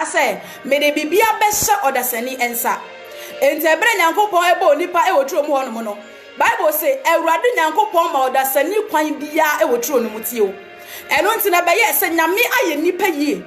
say me de bibia besha odasani ensa enti ebre nyankopon ebe onipa e wotro mu hono no Bible say Ewurade nyankopon ma odasani kwan bia e wotro no mutie o eno nti na beye se nyame aye nipa yie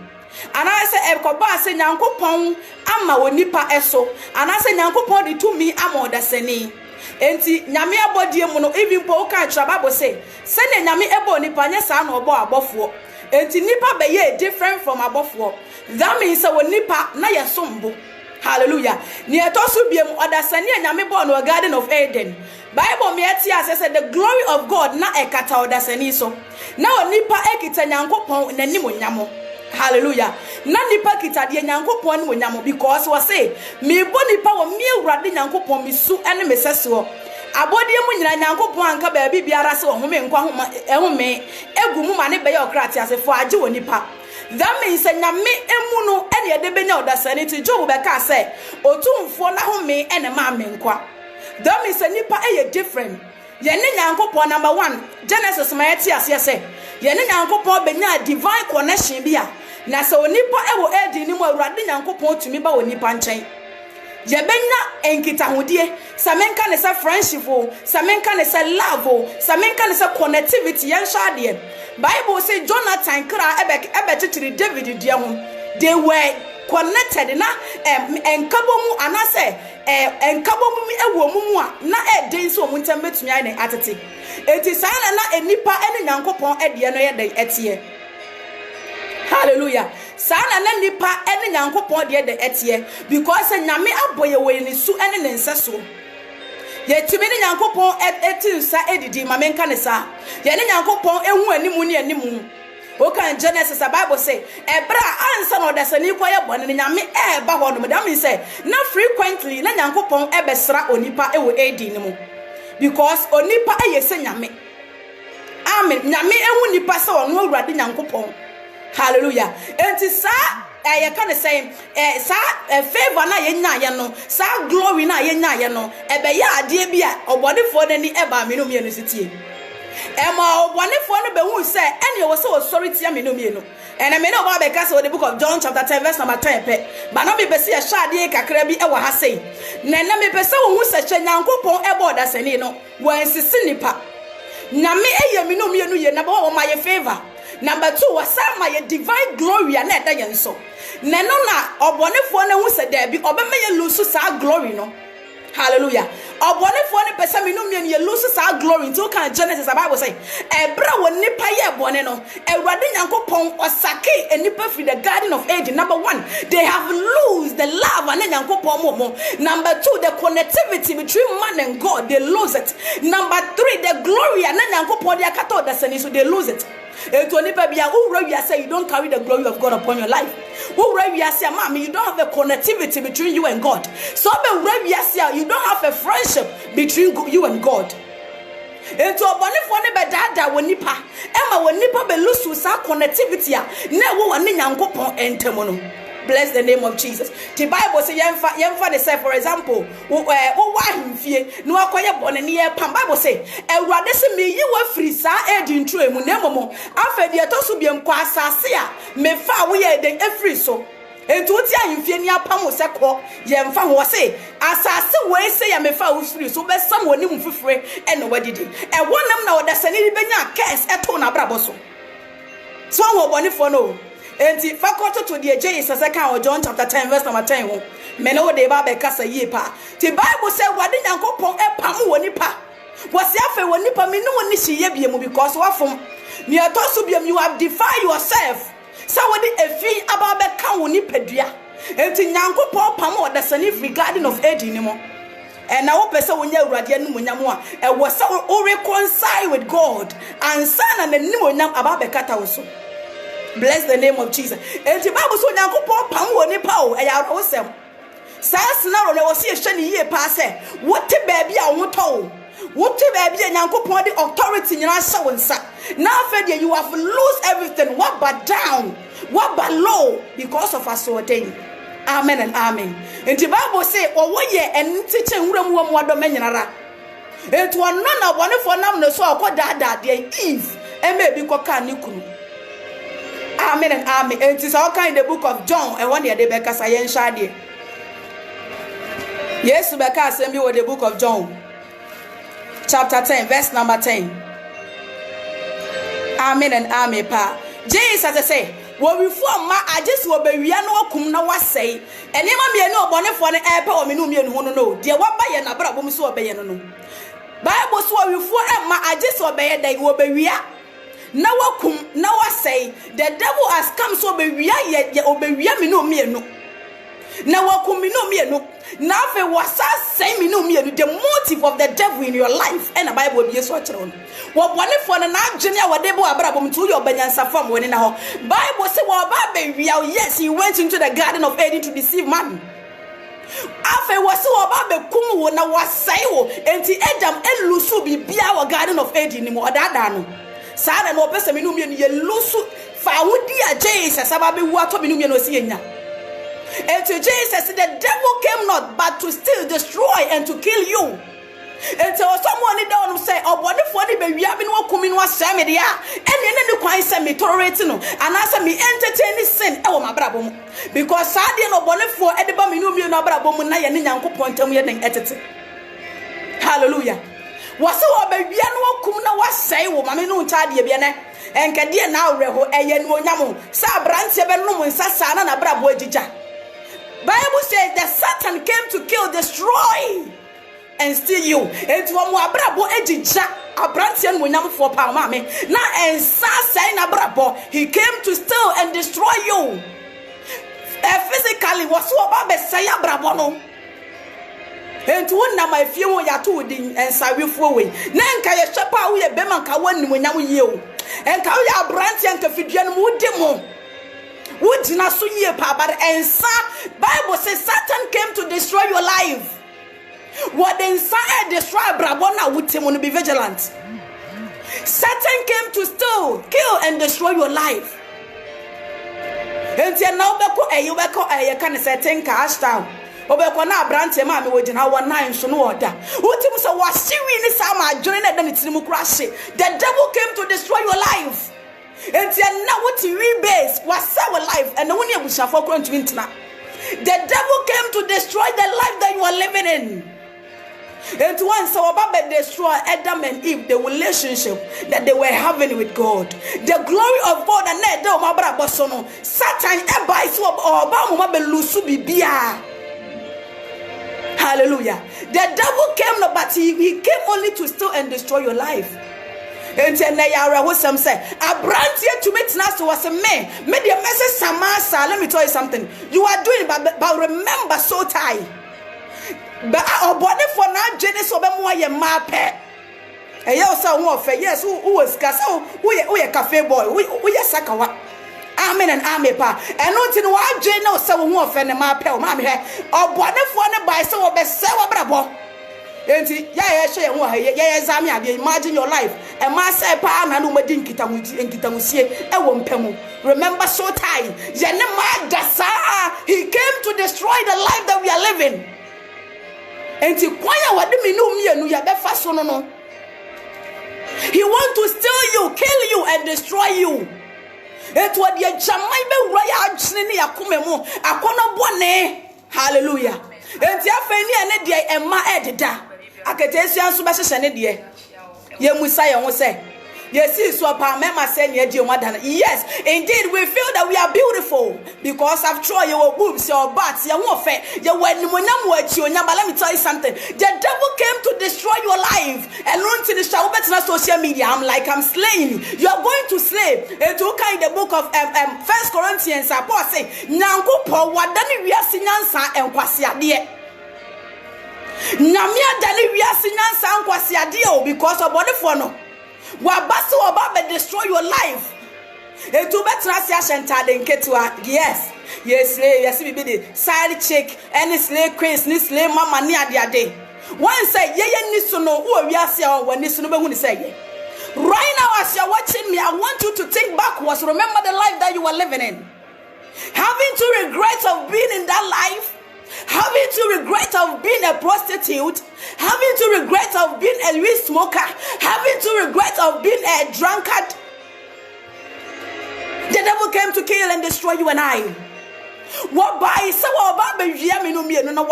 ana se ekoba se nyankopon ama wonipa eso ana se nyankopon de tumi ama odasani enti nyame abodie mu no even po ka tra Bible say se ne nyame ebo nipa nya sa na obo abofo enti nipa beye different from abofo that means wonipa na yesombo hallelujah ni etosu biem odasani nyame bo no Garden of Eden Bible me atia say the glory of God na ekata odasani so na onipa ekita nyankopon nanim onyamo hallelujah na nipa kita de nyankopon ne onyamo because we say me bo nipa wo me Ewurade nyankopon me su ene meseso abodie mu nyina nyankopon anka ba bibiara se wo home nkwa ehome egu mu ma ne be ye okrati asefo age wo nipa that means nyame emu no ene ede benya odasani to Job be ka say otumfo na home ene ma me nkwa that means nipa eye different ye ne nyankopon number 1 Genesis ma yeti ase say ye ne nyankopon benya divine connection bia na se onipa ewo edi ni mu Awurade nyankopon tumi ba onipa nchen ye benya enkitahudie samenka ne se friendship o samenka ne se love o samenka ne se connectivity yen shade Bible say Jonathan kra ebe titiri David dia ho they were connected na enkabomu anase enkabomu ewo mumu a na eden so mu ntem betumi ai ne atete enti sana na enipa ene nyankopon ede no ye de etie hallelujah sana na nipa ene nyankopon de etie because nyame aboye we ni su ene ne nseso ye tumi ne nyankopon etinsa edidi mamenka ne sa ye ne nyankopon ehu animu ne animu okan Genesis Bible say ebra ansa no odasani koye bone ne nyame eba ho no that means say na frequently na nyankopon ebesra onipa ewo edi ne mu because onipa eyese nyame amen nyame ehu nipa se ono Awurade nyankopon hallelujah enti sa ye kan say favor na ye nya ye no sa glory na ye nya ye no ebe ya ade bia obodefo nani eba me no me no sitie ema obonefo no be hu say ene wo so sorry tia me no me no ene me no ba be ka say the book of John chapter 10 verse number 10 pe ba no me be se hwade kakra bi e wa ha sei na na me be se wo hu se hwe nyankopon e boda sani no wan sisi nipa na me eye me no me no ye na ba wo ma ye favor number 2 wasama ye divine glory na eda ye nso na no na obonefo na hu se da bi obema ye lose sa glory no hallelujah obonefo ne pesa me no me ye lose sa glory to kan Genesis Bible say ebra wo nipa ye bone no Ewurade nyankopon osake enipa free the Garden of Eden. Number 1 they have lose the love and nyankopon mo. Number 2 the connectivity between man and God they lose it. Number 3 the glory and nyankopon they akato the sani so they lose it. You don't carry the glory of God upon your life. You don't have a connectivity between you and God. So you don't have a friendship between you and God. Into a bonnet for never dada when nipa. Emma when nipa be lose to sa connectivity. Never one nyanko and temono. Bless the name of Jesus. The Bible says, "Yemfa say, for example, no akoye bone ne pam." Bible say, "Ewurade se me yi wa free sa edi ntro emu na momo afa de etoso biem kwa asase a me fa wo ye den efri so." Entu ti ahemfie ni apam se ko yemfa ho se asase we se ya me fa wo free so be sam woni mu fufure e no wadidi. E wonam na odasani ni benya curse eto na brabo so. So wo bone for no. Enti fakoto to the Jesus account John chapter 10 verse number 10 ho me no de ba be kasa yie pa the Bible say wade nyankopon epam woni pa wose afa woni pa me no woni hye biem because wafom me atoso biem you have defied yourself so wade efi aba be kan woni padua enti nyankopon pam odasani free Garden of Eden ni mo and now person wonya Awurade anu munyam a e was so reconcile with God and son and anu munyam aba be kata wo so. Bless the name of Jesus. And the Bible so nyankopon pam woni pa o e ya ro sem. Sa scenario na wo se hwe ne yie pa se wote ba bia wo to wote ba bia nyankopon the authority nyina hye wo nsa. Now after you have lose everything what but down what but low because of us ordained. Amen and amen. And the Bible say o wo ye entiche nwuram wo mo adom nyinara. Etu ono na bone for nam no so akoda da de Eve e me bi koka ne kunu. amen and amen. And it is all kind in the book of John. And one year they beka sayen shadi. Yes, beka send me with the book of John, chapter 10, verse number 10. Amen and amen. Pa Jesus, I say, what we form ma I just will be no kum na was say. And ima me no bonnet for an apple or minum no. Dear what by an abrabum so obey no. Bible so we form ma I just obey they will be now I say the devil has come so be we obey me no. Now wakum no. Now if was say me no the motive of the devil in your life and the Bible be so on. What one for an agenia what devil abrabum to your benyansa from when in a Bible say what baby yes he went into the garden of Eden to deceive man. Afe was so about the kumu na was say enti Adam elusu bi bia wa garden of Eden ni mo dada no. Sada no pese me no ye lusu fa wodi a Jesus ababe wu ato me no no si enya. And to Jesus, the devil came not but to steal, destroy, and to kill you. And so someone down say, oh, what if one baby have been coming was Samedia, and then the quite semi tolerating, and answer me entertaining sin, oh, my brabum. Because Sadi no bonnet for Ediba Minumi no brabum, and Yanko point to me and edited. Hallelujah. Was so a baby no kumna was say, oh, Mammy no tadi biene, and Kadia now reho, and yen wonyamo, Sa Brant Sebenum and Sasana and Brabo Jija. Bible says that Satan came to kill, destroy, and steal you. And to abrabo ejija abrantian munyam for palmame. Na and say na brabo. He came to steal and destroy you. Physically was so about say brabo no. And to one my few ya two din and sawi for way. Nanka ya shepa we be man ka wani munyam you. And ka ya abrantian ka fidian mu demo. But Bible says Satan came to destroy your life. What then Satan destroy Brabona with him to be vigilant. Satan came to steal, kill, and destroy your life. And now you can say ten cash down. Obekona brante ma me wogina wa nine so no order. Utim so was siwi ni sama join them it mu crash. The devil came to destroy your life. And now what rebase was our life and only we shall for the devil came to destroy the life that you are living in. And once our Baba destroy Adam and Eve, the relationship that they were having with God, the glory of God and that my brother Bosono, Satan eba is Obama belusu bibia. Hallelujah. The devil came no, but he came only to steal and destroy your life. And then what some say, a brand here to meet us was a man. Made your message Samasa. Let me tell you something. You are doing but remember so tight. But our body for now, Genesis of a mape. And you also yes, who was Casso, we a cafe boy, we are Sakawa. Amen and amen, pa. And not in one Jane so more fan and my pal, mammy. Or body for the by so of a sewa brabo. Imagine your life. And my say, Pa, and no madin kitamusie, a wompemu. Remember so tight. He came to destroy the life that we are living. And to quiet what do me know me and we are fast no. He wants to steal you, kill you, and destroy you. It was the Jamaica Royal Chinny Akumemo, Akona Bone. Hallelujah. And Tiafeni and Edia and Ma Edida. Akatesian Subashan Edia. Ye Musaya will say. Yes, so Pamema saying yes, indeed, we feel that we are beautiful because after all your boobs, your butts, your warfare, your wedding, but let me tell you something. The devil came to destroy your life and run to the show better on social media. I'm slaying. You are going to slay. And to kind the book of 1 Corinthians, Paul say, Nango po wadani wiasi nyansa enkwasi adie. Namia dani wiasi nyansa enkwasi adie because of body for no. Wabasu about destroy your life. And to better yes, we be the side chick, any slave queens, ni slave mama near the day. One say, needs to know who we are saying when this no say. Right now, as you're watching me, I want you to think backwards. Remember the life that you were living in. Having to regret of being in that life. Having to regret of being a prostitute, having to regret of being a weed smoker, having to regret of being a drunkard. The The devil came to kill and destroy you and I. What by so what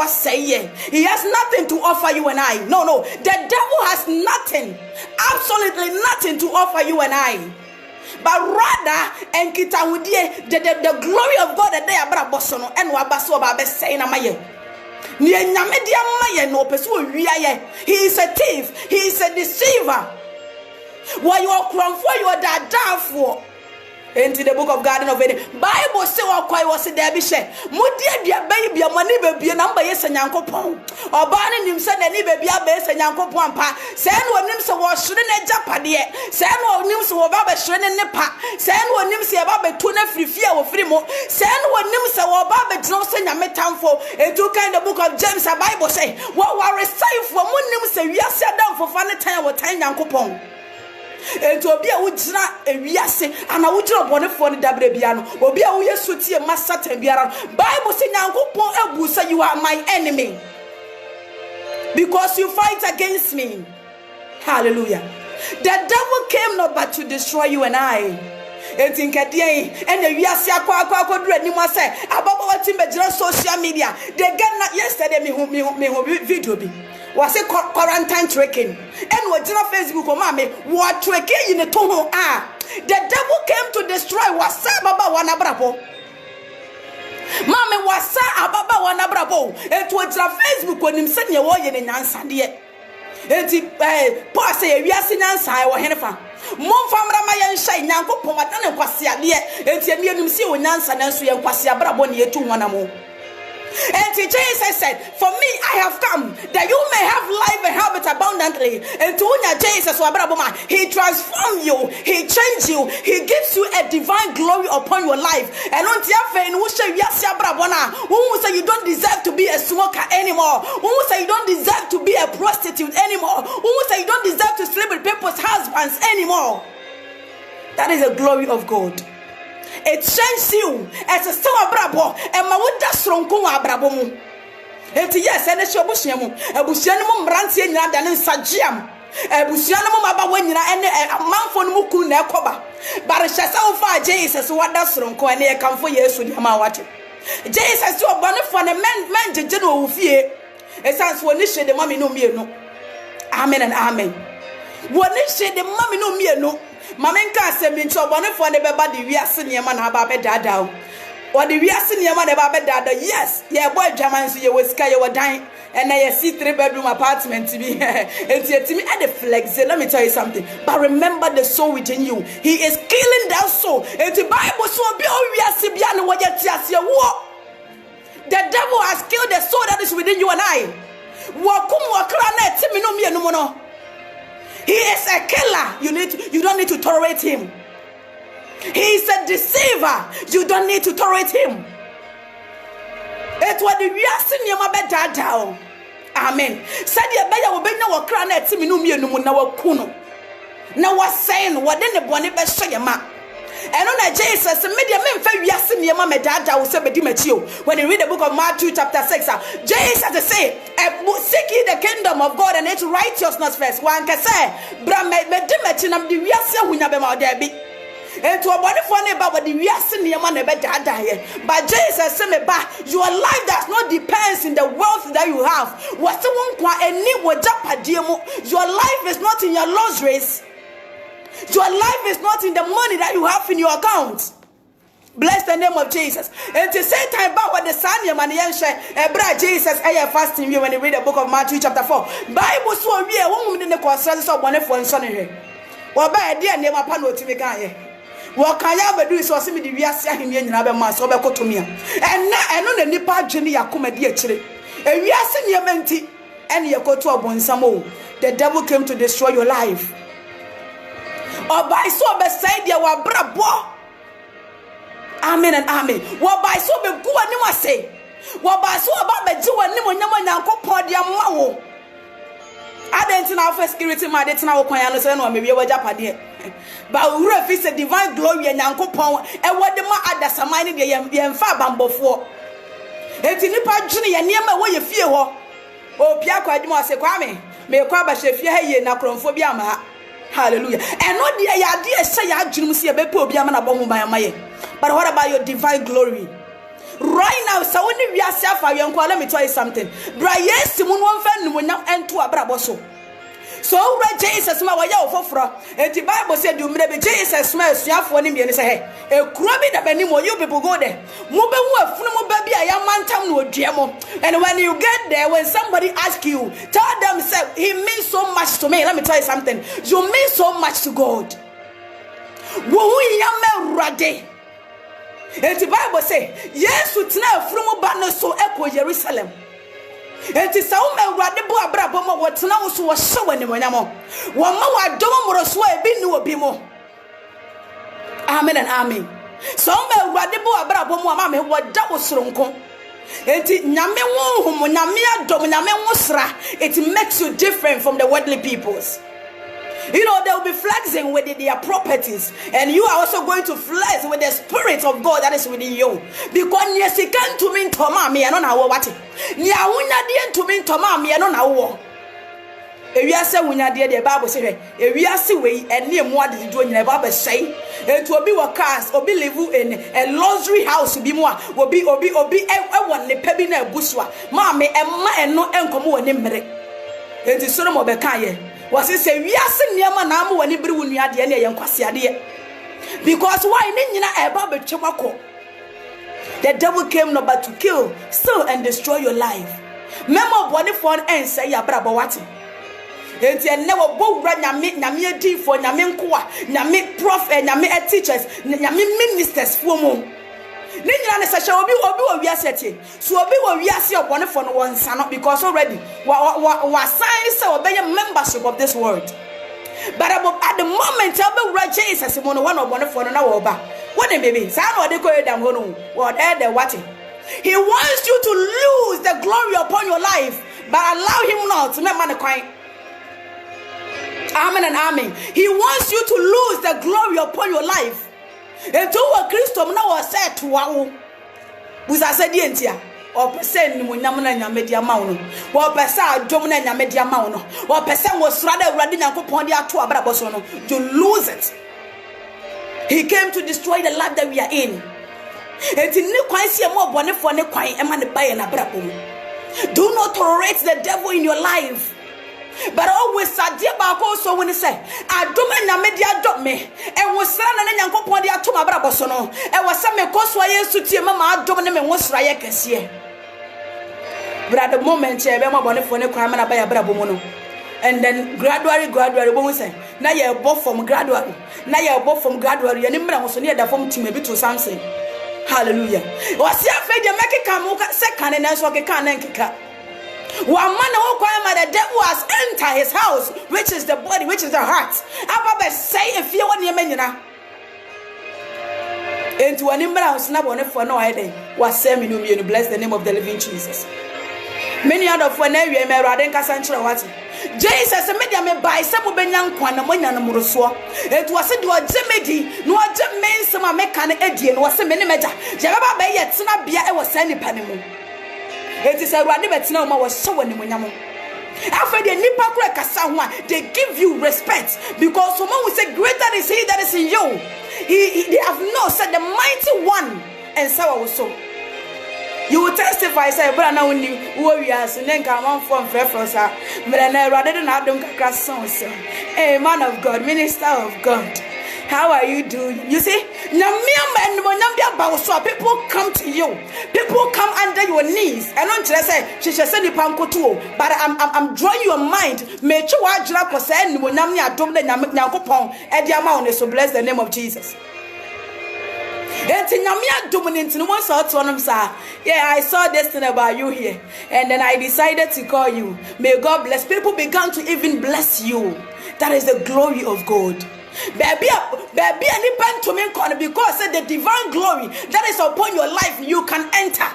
say? He has nothing to offer you and I. No. The devil has nothing, absolutely nothing to offer you and I. But rather, and the glory of God that they are brabosono and wabaso babe saying amaye. He is a thief, he is a deceiver. Why you are crying for, you are that down for. Into the book of Garden of Eden, Bible say what quite was there be share. Mudia dia baby, a money baby, a number yes and yanko pong. Or banning him said any baby a base and yanko pompa. Send one names of was shouldn't a japadi. Send one names of Baba shouldn't nepa. Send one names of Baba tuna free fear or free mo. Send one names of Baba Johnson and metan for a two kind of book of James. A Bible say what were received for one names say we are set down for funny time or time yanko pong. And to be a wujra and we are saying, and I would drop one for the Dabriano, or be a Yesuti and Massat and Biara. Bible saying, Busa, you are my enemy because you fight against me. Hallelujah. The devil came not but to destroy you and I. And think at the end, and we are say, about what in social media. They get not yesterday, me video. Was a quarantine tracking and what on Facebook or mommy what tracking in the tono the devil came to destroy was Baba Wanabrabo. Mommy was Baba Wanabrabo. It was on Facebook when him send your way in answer dear. And he pass a yasin answer or Hennifer. Mon famra my shine Yanko Pomatana Quasia dear, and you see when answer and so young Quasia Braboni to one more. And Jesus said, for me I have come that you may have life and have it abundantly. And to Jesus, he transforms you, he changes you, he gives you a divine glory upon your life. And on who say you don't deserve to be a smoker anymore, who say you don't deserve to be a prostitute anymore, who say you don't deserve to sleep with people's husbands anymore. That is the glory of God. It changes you as a still brabo and Mawuda Stronko Abrabomu. And yes, and it's your Bushiamu, a Bushianum Branti and Yadan Sajiam, a Bushianum Abawena and a man for Muku Nekoba. But it shall so far Jesus, what does Stronko and they come for years with Yamawati. Jesus to a bonnet for a man to general fear. It sounds when this the mommy no me no. Amen and amen. When they say the mommy no me no. Mamenka se min so bone for ne beba de wiase ne ma na ba be dada o de wiase ne ma ne ba be dada yes ye boy dwaman so ye wesika ye wodan and na ye see 3-bedroom apartment bi enti etimi e de flex. Let me tell you something, but remember the soul within you. He is killing that soul. Enti Bible so bi o wiase bia ne wo ye tiase wo. The devil has killed the soul that is within you and I. Wo kum wo kra na etimi no me no no. He is a killer. You don't need to tolerate him. He is a deceiver. You don't need to tolerate him. It was the reason you ma be dada. Amen. Said you be ya wo be nya wo kra na etimi no mienu mu na wo kuno. Na wo saying what den the bone be so yema. And on Jesus, media men fa wiase niema me dada wo se be di machio. When you read the book of Matthew chapter 6, Jesus say, seek ye the kingdom of God and its righteousness first. One can say, bra me di machi nam di wiase hunya be ma there be. And to a body for neighbor, but the wiase niema ne be dada here. But Jesus say me ba, your life does not depend in the wealth that you have. What someone kwa eni wo japadiemo. Your life is not in your luxuries. Your life is not in the money that you have in your account. Bless the name of Jesus. And to say time about what the son your money and share Jesus fasting you when you read the book of Matthew chapter 4. Bible so we a woman in the consensus of one for son here. Well by a dear name upon what me guy. What can I do is also me the Viasia him in Abba Mas over Cotomia. And on the Nipa Jenny Yakuma dear chili. And we are seeing your menti and your koto bonsamo. The devil came to destroy your life. Or by so beside you were brabo. Amen and amen. What by so be go and you say. What by so about the Jew and Nimon Yanko Podia Mawo. I didn't know for security, my didn't know or maybe a Japan. But we refuse a divine glory and Yanko Pong and what the ma at the Samani the Yamfa before. And in the Pajuni and near my way you fear. Oh, Piaco, I say, Kwame, may a crab as if you have Nacrophobia. Hallelujah. And not the idea say I dream see a bepo biamana bomb by my But what about your divine glory? Right now, so when we are self-aware, let me tell you something. Yes, so Jesus ma waya ofofro and the Bible said you may be Jesus ma suafo ni me say hey e kuro bi da bani mo you people go there mo be hu afunu mo ba bi aya mantam no odua mo. And when you get there, when somebody ask you, tell them say he means so much to me. Let me tell you something, you mean so much to God. Wo hu yame rade. And the Bible say yes utna afunu mo ba no so ekọ Jerusalem. And to some rade bo abrabo mo wotena wo so wo hye wani monyamo wo ma wa dom moroso e bi ni obi mo. Amen and amen. Some rade bo abrabo mo ama me wo da wo soronko. Enti nyame wo hum nyame adom nyame wo sra, it makes you different from the worldly peoples. You know, they'll be flexing with their properties, and you are also going to flex with the spirit of God that is within you. Because yes, he can't to mean Toma me, I don't know what it. Nya to mean Toma me, I don't know. If you say when you the Bible say, if you see way and near more than you do in the Bible say, and to be what cars or be live in a luxury house to be more, will be one the pebina buswa, mammy and ma and no uncle more name. It is sort of a kaye. Was it say we are seeing Yama Namu when you bring the idea and Kwasi idea? Because why didn't you know about Chomako? The devil came not but to kill, steal, and destroy your life. Memo body phone and say ya brabo wati. And you never go run Yami D for Yamin Kwa, Yami prof and Yami teachers, Yami ministers for mo. Ninja say obi we aseti. So obi we asi obone for no one son because already wa sign say obey membership of this world. But at the moment obi Jesus mo no one obone for no na wo ba. What the baby? Say no dey go down go no. What the what? He wants you to lose the glory upon your life, but allow him not to make man cry. Amen and amen. He wants you to lose the glory upon your life. And to a Christo now was said to wow. Was I said the or percent when Yamana media mouno, or Pesa Domina media mouno, or Pesa was rather running up upon the Atua Brabosono to lose it. He came to destroy the life that we are in. And in new quite see more bonnet for the quiet and man by an abrabo. Do not tolerate the devil in your life. But always a dear back also when he say, I do my media drop me, and was son and young couple dia to my brabosono, and was some cause why to tear mamma dominant and was Rayakes here. But at the moment, I am bonnet for the crime and by a brabomono. And then gradually, when we say, now you're both from gradually, now you're both from gradually, and Imran was near the form to maybe to something. Hallelujah. Was your fate, you make a come second and that's what I can't. One man who came the devil has entered his house, which is the body, which is the heart. Abba say if you want your men, into an imbalance, not one for no idea. Was saying you bless the name of the living Jesus. Many out of one area may rather than Cassantra what Jesus made them by some Benyan Kwana Moyan Muruswa. It was a do a Jemedi, no Jemen, some American Edian was a minimeter. Jabba Bay yet, Snabia was sending Panimu. It is a rabbit no was so when after the Nipa Kasawa, they give you respect because someone will say, greater is he that is in you. They have not said the mighty one, and so also. You will testify, say, but now when you warriors and then come on from Fefrosa, but I rather than have them crass songs. Hey, man of God, minister of God. How are you doing? You see, people come to you. People come under your knees. And don't just say, she shall send you panko too. But I'm drawing your mind. May you watch la person when I'm near Dom the Namakopon and the amount so bless the name of Jesus. Yeah, I saw this thing about you here. And then I decided to call you. May God bless. People began to even bless you. That is the glory of God. Baby, any pen to me because the divine glory that is upon your life, you can enter.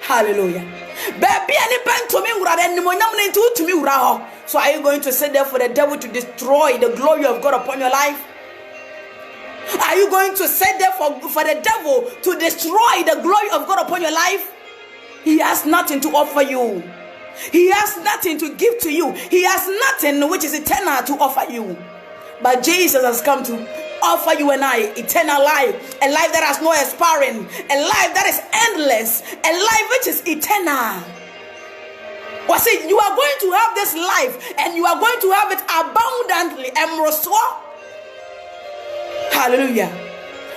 Hallelujah. Baby, any pen to me, so are you going to sit there for the devil to destroy the glory of God upon your life? Are you going to sit there for the devil to destroy the glory of God upon your life? He has nothing to offer you. He has nothing to give to you. He has nothing which is eternal to offer you. But Jesus has come to offer you and I eternal life, a life that has no expiring, a life that is endless, a life which is eternal. Was it you are going to have this life and you are going to have it abundantly? Hallelujah.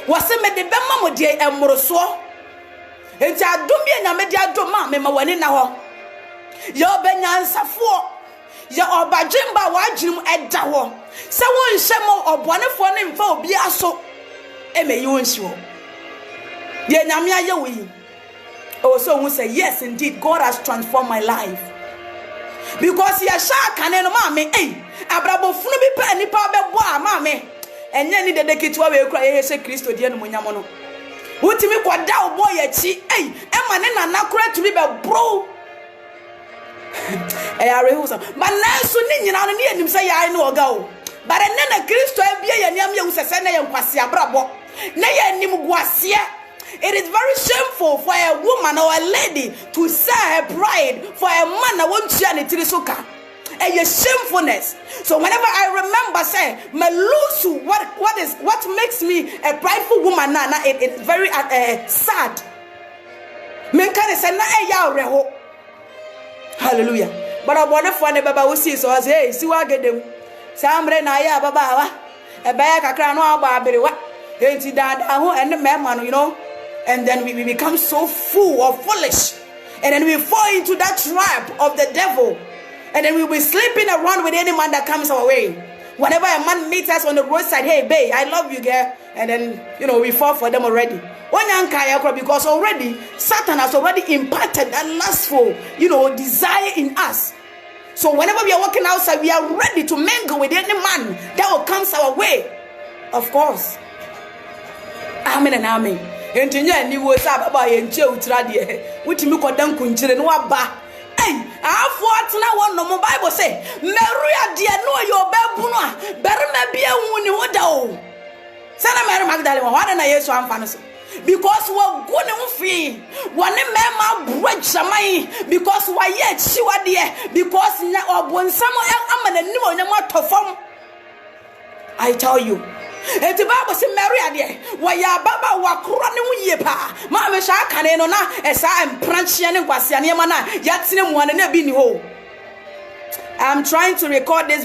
Was it me de bema mo de emroso? Enti adom bi nya me de adoma me ma wani na ho. Ye obanyansafo, ye obadwemba wadwum eda ho. Se won hye mo obonefo ne mfa obi aso emeyi won hye ho. De nyame aye wi. Oh, so we say yes, indeed, God has transformed my life. Because he has shaka no mame abrabo funu bi pa nipa bebo a mame enye ni dede kitwa we kura Yesu Kristo die no munyamo no wutimi kwada obo ya chi ema ne nana kura tumi be bro arehusa mananso ni nyina no ne anim se yae no oga o bare ne na Kristo abie ya niam ye usese na ye nkwase abrabo na ye anim guase. It is very shameful for a woman or a lady to sell her pride for a man that won't share the trisuka. And your shamefulness. So whenever I remember, say, Melusu, what makes me a prideful woman now, it's very sad. Hallelujah. But I want to find a baba who sees, so I say, see what I get them. Sambre na ya baba, a bag a crown or barbary, what? Ain't it that? And the man, you know. And then we become so full or foolish. And then we fall into that trap of the devil. And then we'll be sleeping around with any man that comes our way. Whenever a man meets us on the roadside, hey, babe, I love you, girl. And then, we fall for them already. Because already, Satan has already implanted that lustful, desire in us. So whenever we are walking outside, we are ready to mingle with any man that will come our way. Of course. Amen and amen. Entinya ni wo sa baba ye nche utra de wutimi kodan kunchire no aba afo atena won no Bible say meru de no ye obabu no a berema bia hu ni woda o sana Mary Magdalene wa na Yesu amfa no so because we go ne hu fi wone mema brojamai because wa ye chiwa de because obonsam amana ni wonyam atofom. I tell you, and the Bible says, Mary, why Baba wakura ne wuye pa. Ma me sha kane no na esa empranchia ne kwase ne mana yatine mu ane na bi ni ho. I'm trying to record this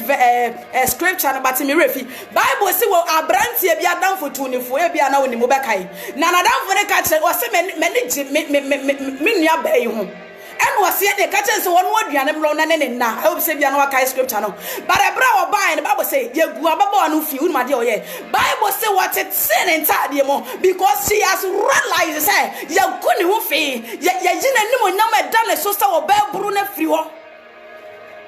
scripture but me refi. Bible say wo abrantie bia danfo tunifo e bia na woni mo bekai. Na danfo ne ka kire o se me nua ba yi ho. And was here the catches one word and I hope say no scripture no. But a bra or buy and the Bible say you go about no few my dear. Bible say what it sin inside more because she has realized say you couldn't fee ya number done so or bear brune free.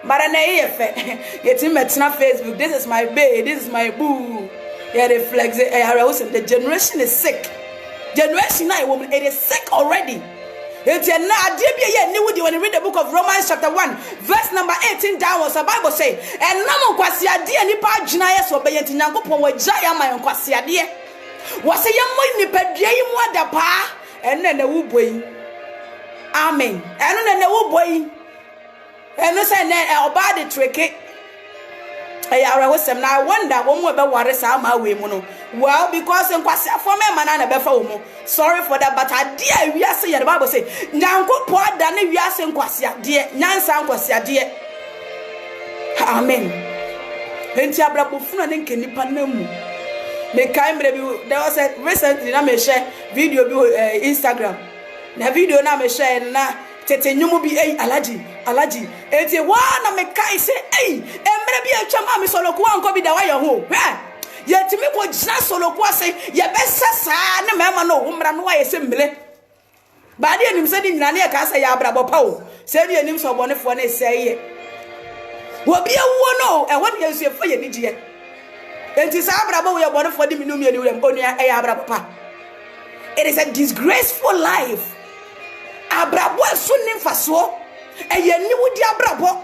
But an it's in Facebook. This is my babe, this is my boo. Yeah, they flex the generation is sick. Generation 9 woman, it is sick already. When you read the book of Romans chapter 1 verse number 18 downwards, the Bible say and namo kwasi ade nipa gyina yeso be yenti nyankopon wagya ya man kwasi ade wose yemmo nipa dua yi mu ada pa enne na wo boyi amen eno na wo boyi eno say na oba de treke I wonder when we be worry sa ma we mu no. Well, because in kwase afo me man na be fa wo mu. Sorry for that, but ade wi ase ye the Bible say nyankopon da na wi ase nkwase ade nyansa nkwase ade. Amen. Enti abrabo funu ne nke nipa na mu. Me kai mre bi there was a recently na me share video bi Instagram. Na video na me share na tete nyumu bi alaji eti wa na me kai se emre bi atwa ma me soloku anko bi da wa ye ho yetimi ko gina soloku ase ye besa saa ne mema no umra no wa ye se mbele ba de enim se di nyina ne ka se ya abrabo pa o se di enim so bonefo na se ye wo bi awuo no e wo de yesu fa ye ni je enti sa abrabo wo ye bonefo di minum ye ni wurem onua e ya abrabo pa. It is a disgraceful life. Abrabo sunni faso eye ni wudi abrabo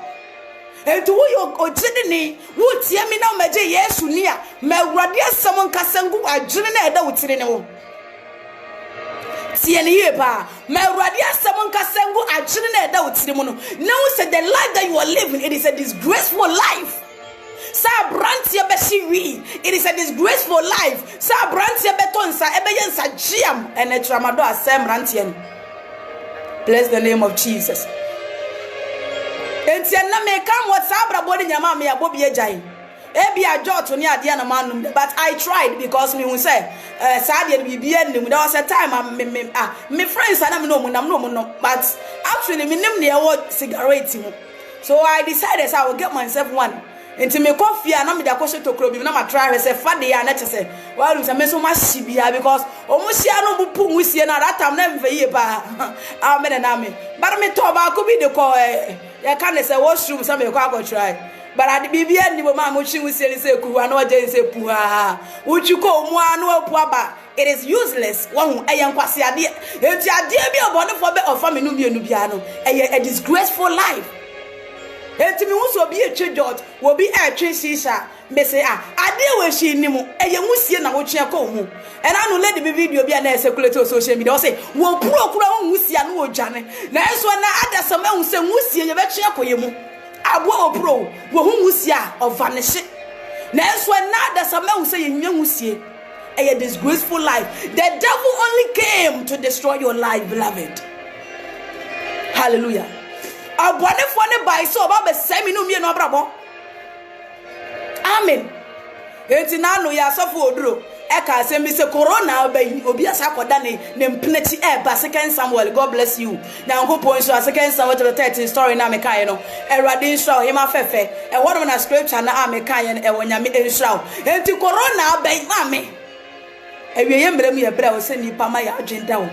enti wo yo ogene ni wo tie mi na maje Yesu ni a mawurade asem nkasangu adwene na eda wotire ne wo tie ni ye ba mawurade asem nkasangu adwene na eda wotire mu no now say the life that you are living, it is a disgraceful life. Sa brantie beshi wi. It is a disgraceful life. Sa brantie betonsa ebeyensa jiam ene tramado asem brantie. Bless the name of Jesus. Enti na me kam what sabra body nyama me abobi ejai. Ebi ajoto ni ade na manum, but I tried because me hu say saade bibia nim. There was a time me friends and me no mu nam no, but actually me nim na e cigarette mu. So I decided I will get myself one. Enti me coffee na me da kwose tokro bi na ma try say fa de ya na chese. Well say me so ma shibia because omusia no bu pu musie na that time na me ye ba. Amen na me. But me to ba ko bi de ko ya can say washroom say me ko try. But at the BBN, Mamma, she will say, it is useless. One, I am quasi idea. It's a dear be a wonderful bit of family Nubiano, a disgraceful life. And to me, also be a church, will be a Trisha. May say, I deal with she Nimo, a young Musian, which you call and I will let the video be an circulator social media. Say, well, pro Musian, no Johnny. That's when I had some who say Musian, you bet you. Abo pro wo hu musia of vanish. Nanso na da some who say you musie a disgraceful life. The devil only came to destroy your life, beloved. Hallelujah. Abone for ne by so ba be semi no mi no brabo. Amen. Enti na no ya sofo oduro eka say me say corona obi asa koda ne mpineti ba second Samuel. God bless you. Na nkopon so second Samuel chapter 13 story na me kan no erade nsra him afefe e wodo na scripture na amekan e wonyame nsra enti corona ba mame ewiye mbrem ye bra o se nipa ma ya agenda wo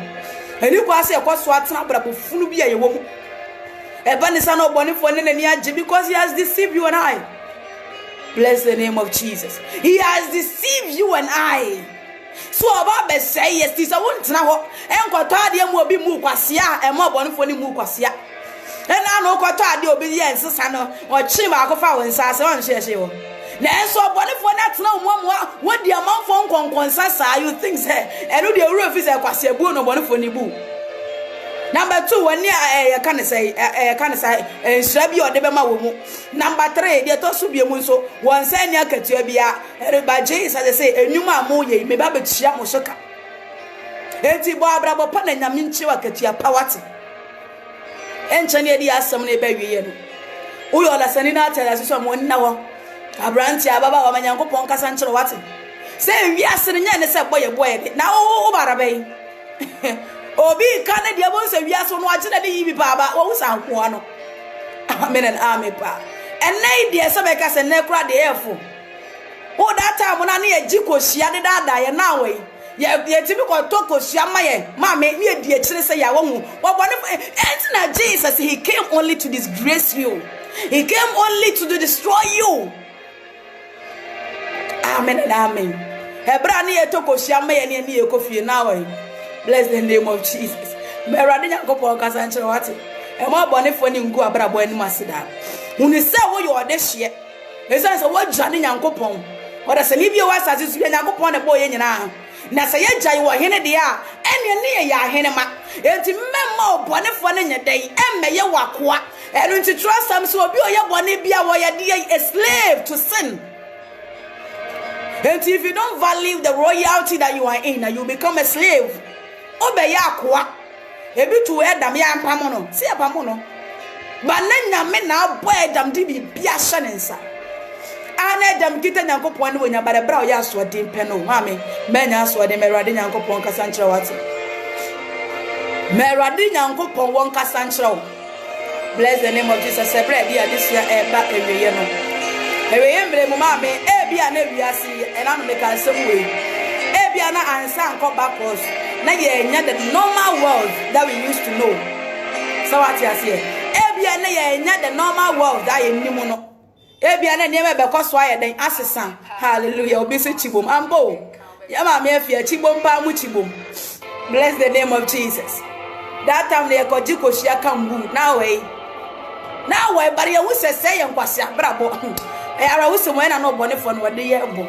eni kwa se ekoso atena brabo funu bi ye wo mu e ba ni sa no bonifo ne nani age because he has deceived you and I. Bless the name of Jesus. He has deceived you and I. So about be say yes, this I won't know. And Quatadia will be Mukwasia and more bonifoni Mukwasia. And I know Quatadia obedience, son or Chima Kofa and Sasson Shesho. Now, so bonifon that's no one what the amount phone consasa you think say, and the roof is a Quasia Buno bonifoni boo. Number 2, when I can say, Shabby or Debema Wumu. Number 3, the Tosubi Muso, one send ya Katubia, by Jays, as I say, a new mamoye, may Babet Shamosoka. Eti Barbara Pana Minchua Katia Pawati. Enchania dia some baby. We all are sending out as someone now. A branch Ababa or Manyango Ponka Sancho Wati. Say, yes, and yes, boy, now, Barabe. Obi kana dia bon se wiaso no agye na de yi bi baba wo san ko ano. Amen and amen pa. And na dia se be ka se na kura de efo. O that time na na agi ko hia de dada ye na we. Ye timi ko to ko hia ma ye. Ma me ne adi akire se ya wo hu. Wo bone enti na Jesus, he came only to disgrace you. He came only to destroy you. Amen and amen. Hebra ne ye to ko hia ma ye ne ye ko fie na we. Bless the name of Jesus. Merade Yankopon kasanche wati. E mo bone fo ni ngu abrabo ani masida. Uni se wo yo de hye. E se wo dwane Yankopon. O da se ni bi o asase su Yankopon na boye nyina. Na se ye gyan wo hene de a, ene ne ye ahene ma. Enti memma o bone fo ne nyedai, emmeye wakoa. Enu nti trust am so obi o ye bone bia wo ye de a slave to sin. And if you don't value the royalty that you are in, you become a slave. Obey akwa. Ebi to edam ya ampamono. Si ampamono. Ba na nyame na abo edam di bi bia hyenensa. Ana edam kita Nyankopon ne wonya bare bra o ya so de mpe no. Mame, menya so de merade Nyankopon kasa nkyere wate. Merade Nyankopon won kasa nkyere. Bless the name of Jesus. Ebra dia this year eba ewiye no. Ewiye mbre mu mame, ebia na wiase ena no meka nsem we. Ebia na ansa nko backwards. Na ye nya the normal world that we used to know. So what you say? Ebia na ye nya the normal world that you nimu no. Ebia na niam be koso aye den asesa. Hallelujah. Obi se chibom ambo. Ya ma me afia chibom pa mu chibom. Bless the name of Jesus. That time they ko jiko shia kambu. Now way but ye wo se say enkwase abrabo. E ara wo se mo na no bone fo no de ye bo.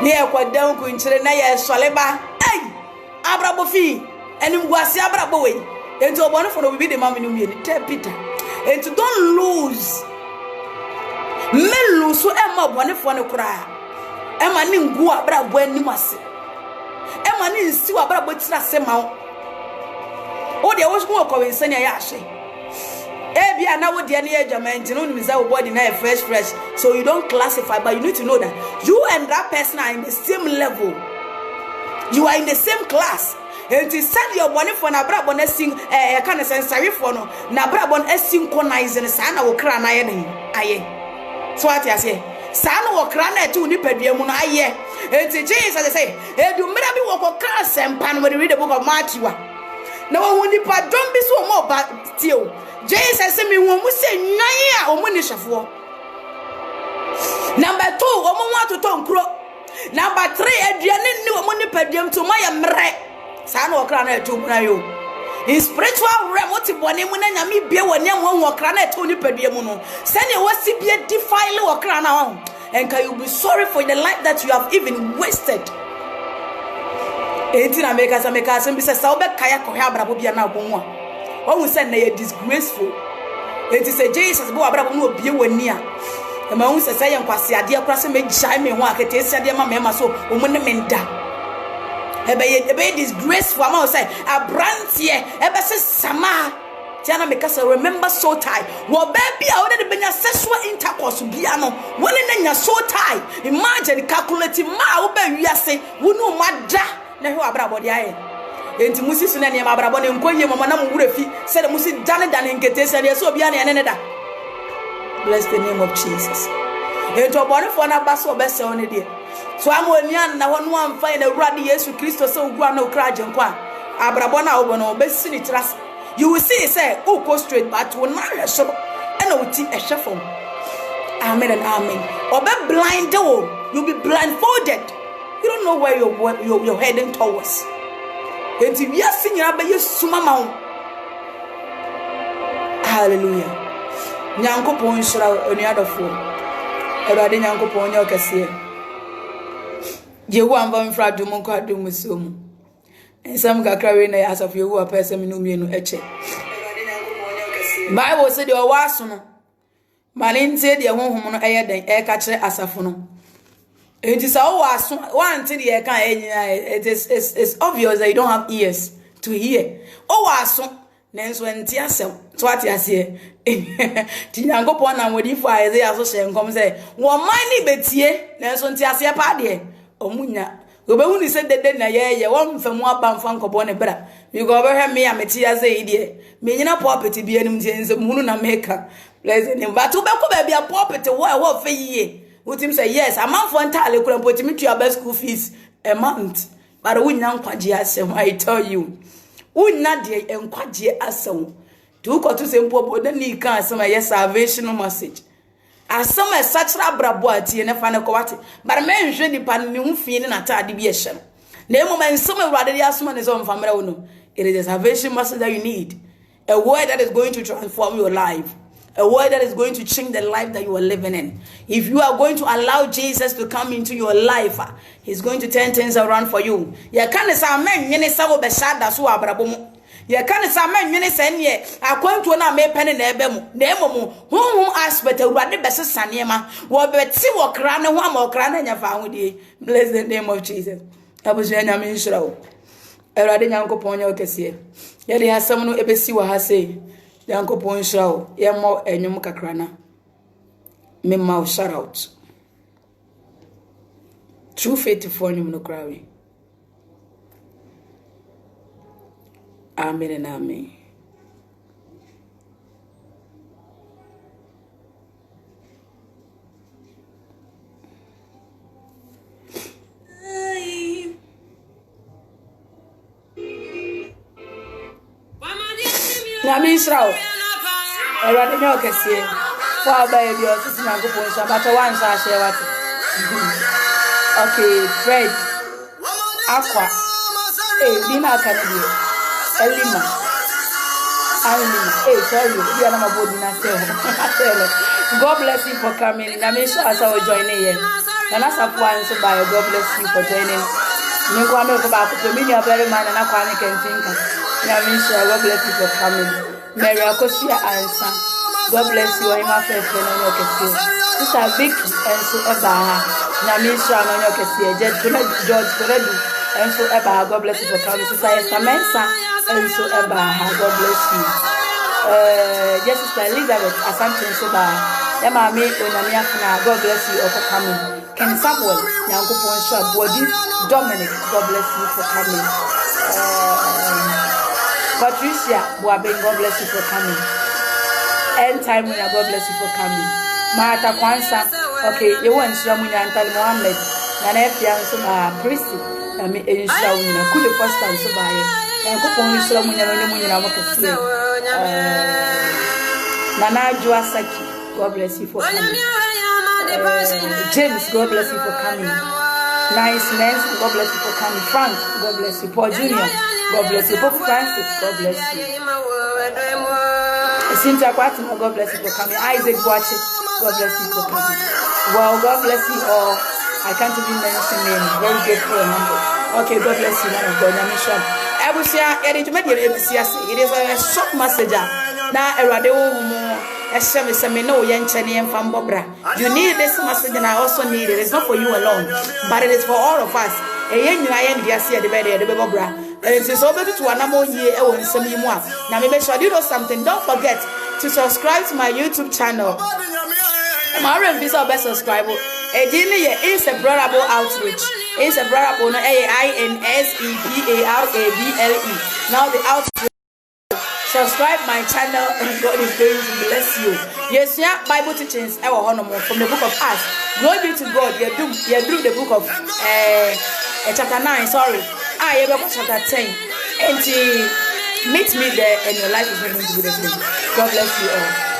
Ni e kwa dan ku nchire na ye soleba. Abrabo fi enim guase abrabo we enti obone for no bi de mama no mi ni te Peter enti don't lose melu so emma bonefo ne kura emma ni ngu abrabo anim ase emma ni nsi abrabo tira sema o de wo so ko wense ne ya ahye ebia na wo de ne agament no nim say wo body na fresh so you don't classify, but you need to know that you and that person are in the same level, you are in the same class. And to send your money for na brabo na sing kind of sensory for no na brabo na synchronize ne sa na wo kra na aye so what you say sa na wo kra na tu ni padua mu no aye. And Jesus say edu mera bi wo ko kra sempa no read the book of Matthew na wo ni pa don bi so mo ba tio Jesus say me wo mu se nwan a o mu ni hwefo. Number 2 wo mo wa to tonkro. Number 3 aduane ni wo mu ni padua to ma ya mre sa na wo kra na tu na yo. In spiritual realm, what you want to nyami be when you want to crana to ni padua mu no. Send you what be defile or crana, and can you be sorry for the life that you have even wasted? Etina make us and be says Sauber Kaya Kohabra Bobia now Bonwa. One will send they disgraceful. It is a Jesus Boabra no be when near. And my own says I am Passia, dear Prasa make Jaime walk at Tessia, dear Mamma, so Umunamenda. Ebe disgraceful amount say a brand here ebe se sama tiana make us remember so tie wo baby a wode benya sexual intercourse bia no wole na nya so tie imagine calculate ma wo ba wiase wonu mada na hwe abrabo de aye enti musi so na ne abrabo ne nkonye mama na mwura fi se de musi dane nkete se de so bia ne ne da. Bless the name of Jesus. Enti obone fo na ba so obese one de so amonian na wono amfa na Awurade Yesu Kristo so ugua na okraje nkwa abrabo na obo no obesi ni tras. You will see say o go straight but will not so and uti ehwefom. Amen and amen. Obe blind you'll be blindfolded. You don't know where you're heading towards. And if you are seeing Yesu mama. Hallelujah. Nyankopon shira oni adofo. Awurade Nyankopon nya okese. Jehu amba mfra dum ko adum musom. Ensam kakra we na asaf yehu apese me no mienu eche. Bible say de o waso no. Malintie de honhom no eye den e ka kire asafo no. Enti sa o waso wante de e kan it is obvious that you don't have ears to hear. O waso nenso enti asem so ati ase ti Nyankopon na modifo Isaiah so hye nkom say wo man ni betie nenso enti ase pa de omunya obehu ni se dede na ye wo mfamu aba mfa nkobo ne bra mi go be me ameti aze ide me nyina property bi anim tiense munu na meka bless name but ubeko ba bia property wo fe yiye utim say yes amanfo ntale kura potimi tua ba school fees a month but wunya nkwaje asem I tell you wunya de nkwaje asem tu ko to se mpo boda ni kan asem a salvation message asem a sachra brabo atie ne fa ne ko wate but men hwe ni pa ne mfie ne natade bi ehye na emu men nsem Awurade de asem ne so mfamra wo no. It is a salvation message that you need, a word that is going to transform your life, a word that is going to change the life that you are living in. If you are going to allow Jesus to come into your life, he's going to turn things around for you. Ya kan sa men nyene sa wo be shada so abrabo mu. Ya kan sa men nyene sa ne akwantuo na me pene na ebe mu na emomu honhom aspect Awurade be sesa ne ma wo be ti wo kra ne ho ama wo kra na nya fa ho die. Bless the name of Jesus. Abusu nya me nshira wo. Awurade Nyankopon nya okese. Ya de asam no ebesi wa ha sei. Nyankopon nshira wo. Ye mo enwum kakra na. Me ma shout out. True faithful enwum no krawe. Amen and amen. Nyame Israel. Awurade nya okese. Wa ba e bi o sisi Nyankopon so but one sha share what. Okay, Fred. Aqua. Dina Academy. Elima. Sorry. You are not my body now. God bless you for coming. Nyame sure as I will join here. And as a plan so by God bless you for joining. You go make about to me your very man and I can think. Nyame sure God bless you for coming. Mary Akosia answer. God bless you. I'm a friend. Sister Vicky and so Eba. Namisha no no kesi George Koredu and so Eba. God bless you for coming. Sister Esther Mensa and so Eba. God bless you. Yes, Sister Elizabeth Asante so ba. Emma me onamia kana. God bless you for coming. Ken Samuel Yankopon Sha Body Dominic. God bless you for coming. Patricia Boabeng, God bless you for coming. End time when God bless you for coming. Martha Kwansa, okay, you want Shramunya and Tal Mohammed, and Efian so Christy, I mean, in Shramunya, could you first time so by and cook on Shramunya and Munya Wakasi. Nana Joasaki, God bless you for coming. James, God bless you for coming. Nice Nancy, God bless you for coming. Frank, God bless you. Paul Jr., God bless you. Pope Francis, God bless you. Cynthia Quatima, God bless you for coming. Isaac Boache, God bless you for coming. Well, God bless you all. I can't even mention names. Very grateful and humble. Okay, God bless you, man of God. It is a short message. Now, a radio. You need this message, and I also need it. It's not for you alone, but it is for all of us. And it is over to another year. Now, make sure you know something. Don't forget to subscribe to my YouTube channel. My visa best subscribe. It's a brotherable outreach. It's a brotherable INSEPARABLE. Now the outreach. Subscribe my channel and God is going to bless you. Yes, yeah, Bible teachings from the book of Acts. Glory be to God. You do the book of chapter 9. Sorry, I have chapter 10. And meet me there, and your life is going to be the same. God bless you all.